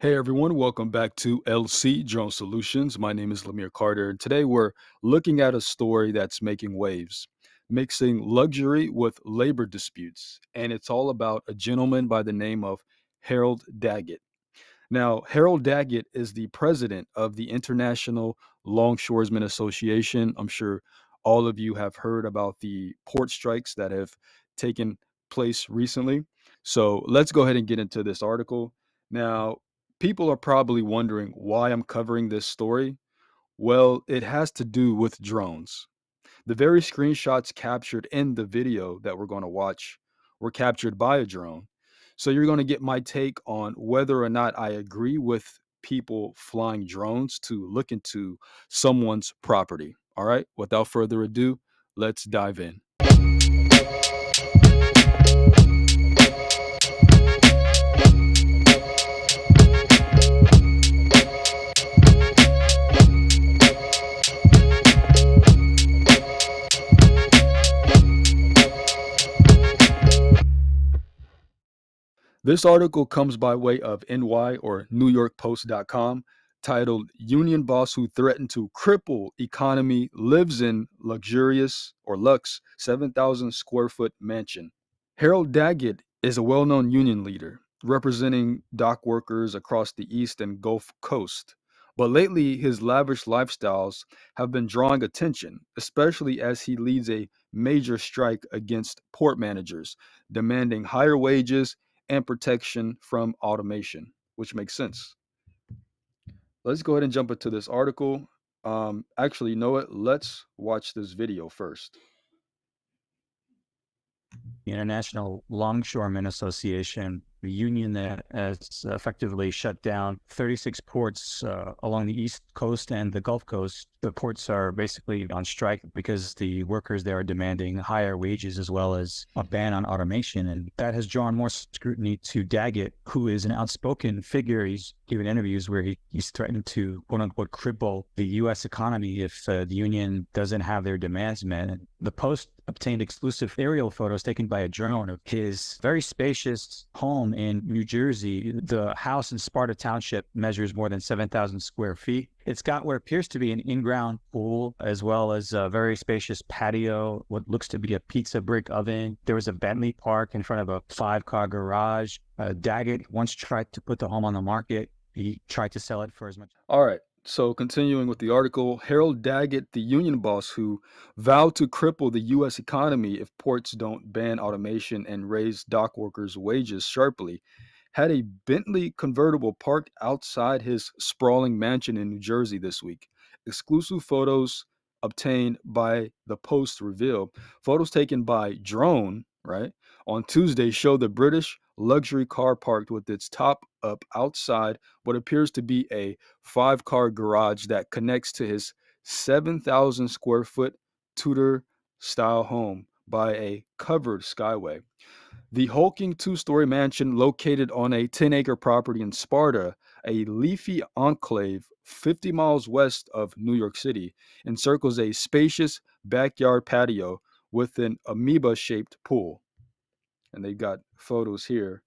Hey everyone, welcome back to LC Drone Solutions. My name is Lemire Carter, and today we're looking at a story that's making waves, mixing luxury with labor disputes. And it's all about a gentleman by the name of Harold Daggett. Now, Harold Daggett is the president of the International Longshoresmen Association. I'm sure all of you have heard about the port strikes that have taken place recently. So let's go ahead and get into this article. Now, people are probably wondering why I'm covering this story. Well, it has to do with drones. The very screenshots captured in the video that we're going to watch were captured by a drone. So you're going to get my take on whether or not I agree with people flying drones to look into someone's property. All right, without further ado, let's dive in. This article comes by way of NY or NewYorkPost.com, titled Union Boss Who Threatened to Cripple Economy Lives in Luxurious or Lux 7,000 Square Foot Mansion. Harold Daggett is a well known union leader representing dock workers across the East and Gulf Coast. But lately, his lavish lifestyles have been drawing attention, especially as he leads a major strike against port managers, demanding higher wages and protection from automation, which makes sense. Let's go ahead and jump into this article. Actually, you know what? Let's watch this video first. The International Longshoremen Association, a union that has effectively shut down 36 ports along the East Coast and the Gulf Coast. The ports are basically on strike because the workers there are demanding higher wages as well as a ban on automation. And that has drawn more scrutiny to Daggett, who is an outspoken figure. He's given interviews where he's threatened to, quote unquote, cripple the U.S. economy if the union doesn't have their demands met. And the Post obtained exclusive aerial photos taken by a drone of his very spacious home in New Jersey. The house in Sparta Township measures more than 7,000 square feet. It's got what appears to be an in-ground pool, as well as a very spacious patio, what looks to be a pizza brick oven. There was a Bentley parked in front of a 5-car garage. Daggett once tried to put the home on the market. He tried to sell it for as much. All right. So, continuing with the article, Harold Daggett, the union boss who vowed to cripple the U.S. economy if ports don't ban automation and raise dock workers' wages sharply, had a Bentley convertible parked outside his sprawling mansion in New Jersey this week. Exclusive photos obtained by the Post reveal photos taken by drone, right, on Tuesday show the British luxury car parked with its top up outside what appears to be a 5-car garage that connects to his 7,000 square foot Tudor style home by a covered skyway. The hulking 2-story mansion, located on a 10-acre property in Sparta, a leafy enclave 50 miles west of New York City, encircles a spacious backyard patio with an amoeba shaped pool. And they got photos here.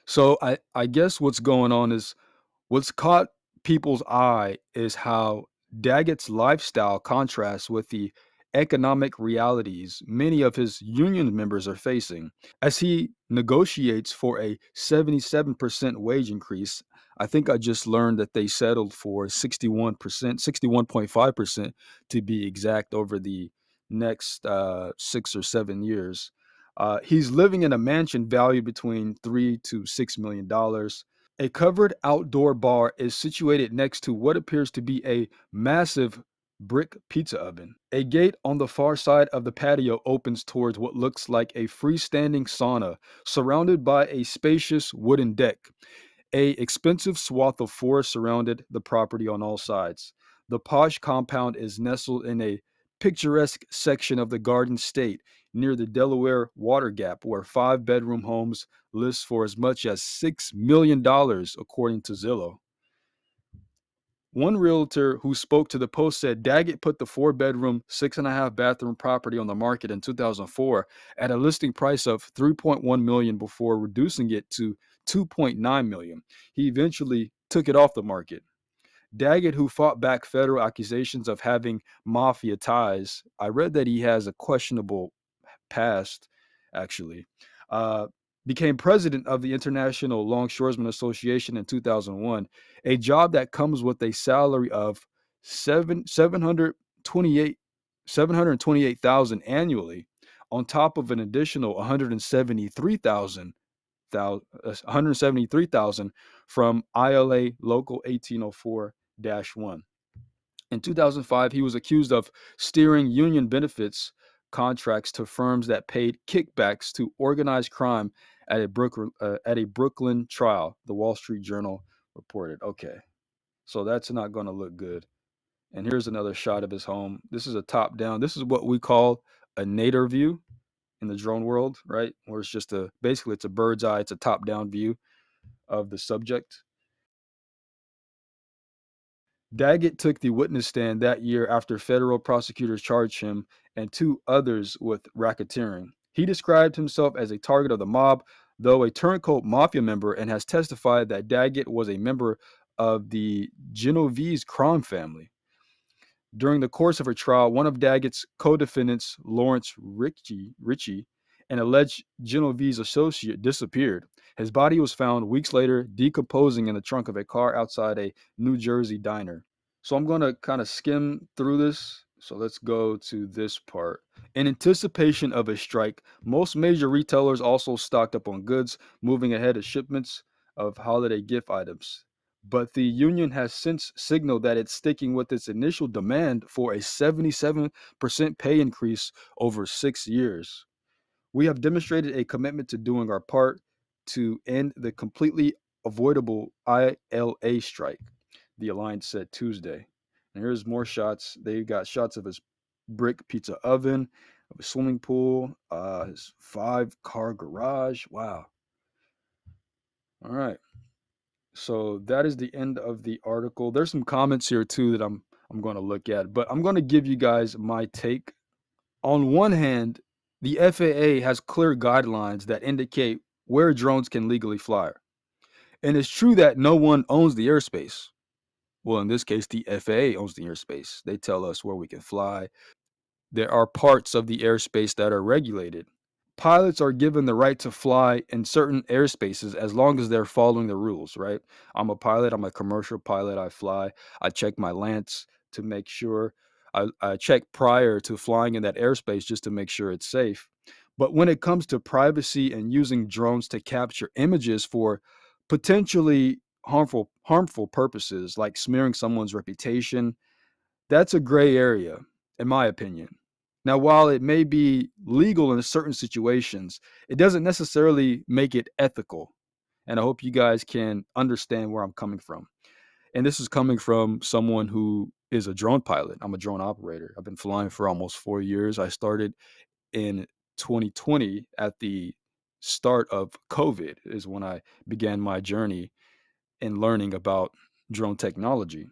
So I guess what's going on is what's caught people's eye is how Daggett's lifestyle contrasts with the economic realities many of his union members are facing. As he negotiates for a 77% wage increase, I think I just learned that they settled for 61%, 61.5% to be exact, over the next 6 or 7 years. He's living in a mansion valued between $3 to $6 million. A covered outdoor bar is situated next to what appears to be a massive brick pizza oven. A gate on the far side of the patio opens towards what looks like a freestanding sauna, surrounded by a spacious wooden deck. A expensive swath of forest surrounded the property on all sides. The posh compound is nestled in a picturesque section of the Garden State near the Delaware Water Gap, where 5-bedroom homes list for as much as $6 million, according to Zillow. One realtor who spoke to the Post said Daggett put the 4-bedroom, 6.5-bathroom property on the market in 2004 at a listing price of $3.1 million before reducing it to 2.9 million. He eventually took it off the market. Daggett, who fought back federal accusations of having mafia ties, I read that he has a questionable past, actually, uh, became president of the International Longshoresmen Association in 2001, a job that comes with a salary of seven hundred twenty eight 728,000 annually, on top of an additional 173,000 from ILA Local 1804-1. In 2005, he was accused of steering union benefits contracts to firms that paid kickbacks to organized crime at a Brooklyn trial, the Wall Street Journal reported. Okay, so that's not going to look good. And here's another shot of his home. This is a top down. This is what we call a nadir view in the drone world, right? Where it's just basically it's a bird's eye, it's a top down view of the subject. Daggett took the witness stand that year after federal prosecutors charged him and two others with racketeering. He described himself as a target of the mob, though a turncoat mafia member, and has testified that Daggett was a member of the Genovese crime family. During the course of her trial, one of Daggett's co-defendants, Lawrence Ritchie, an alleged Genovese associate, disappeared. His body was found weeks later, decomposing in the trunk of a car outside a New Jersey diner. So I'm going to kind of skim through this. So let's go to this part. In anticipation of a strike, most major retailers also stocked up on goods, moving ahead of shipments of holiday gift items. But the union has since signaled that it's sticking with its initial demand for a 77% pay increase over 6 years. We have demonstrated a commitment to doing our part to end the completely avoidable ILA strike, the alliance said Tuesday. And here's more shots. They got shots of his brick pizza oven, of a swimming pool, his 5-car garage. Wow. All right. So that is the end of the article. There's some comments here too that I'm going to look at, but I'm going to give you guys my take. On one hand, the FAA has clear guidelines that indicate where drones can legally fly. And it's true that no one owns the airspace. Well, in this case, the FAA owns the airspace. They tell us where we can fly. There are parts of the airspace that are regulated. Pilots are given the right to fly in certain airspaces as long as they're following the rules, right? I'm a pilot, I'm a commercial pilot, I fly. I check my lance to make sure. I check prior to flying in that airspace just to make sure it's safe. But when it comes to privacy and using drones to capture images for potentially harmful purposes like smearing someone's reputation, that's a gray area, in my opinion. Now, while it may be legal in certain situations, it doesn't necessarily make it ethical. And I hope you guys can understand where I'm coming from. And this is coming from someone who is a drone pilot. I'm a drone operator. I've been flying for almost 4 years. I started in 2020 at the start of COVID, is when I began my journey in learning about drone technology.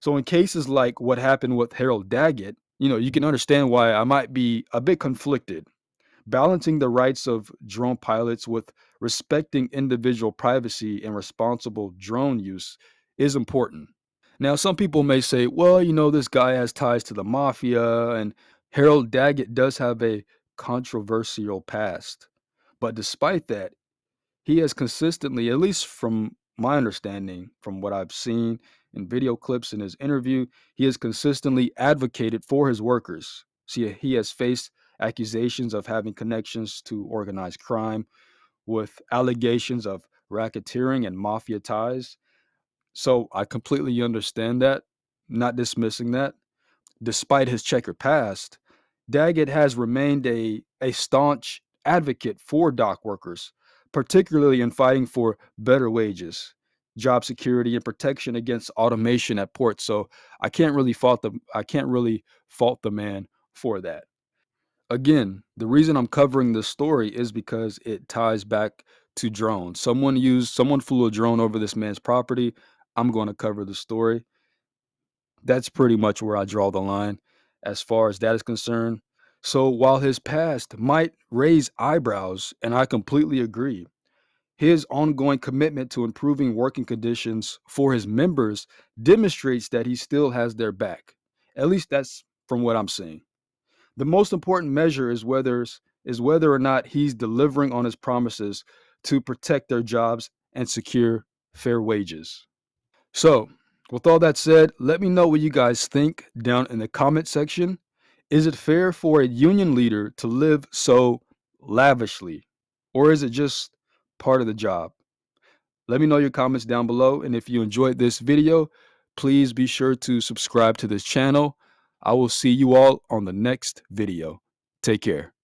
So in cases like what happened with Harold Daggett, you can understand why I might be a bit conflicted. Balancing the rights of drone pilots with respecting individual privacy and responsible drone use is important. Now, some people may say, well, this guy has ties to the mafia, and Harold Daggett does have a controversial past. But despite that, he has consistently, at least from my understanding, from what I've seen in video clips in his interview, he has consistently advocated for his workers. See, he has faced accusations of having connections to organized crime with allegations of racketeering and mafia ties. So I completely understand that, not dismissing that. Despite his checkered past, Daggett has remained a staunch advocate for dock workers, particularly in fighting for better wages, job security, and protection against automation at ports. So I can't really fault the man for that. Again, the reason I'm covering this story is because it ties back to drones. Someone flew a drone over this man's property. I'm going to cover the story. That's pretty much where I draw the line as far as that is concerned. So while his past might raise eyebrows, and I completely agree, His ongoing commitment to improving working conditions for his members demonstrates that he still has their back. At least that's from what I'm seeing. The most important measure is whether or not he's delivering on his promises to protect their jobs and secure fair wages. So, with all that said, let me know what you guys think down in the comment section. Is it fair for a union leader to live so lavishly, or is it just part of the job? Let me know your comments down below, and if you enjoyed this video, please be sure to subscribe to this channel. I will see you all on the next video. Take care.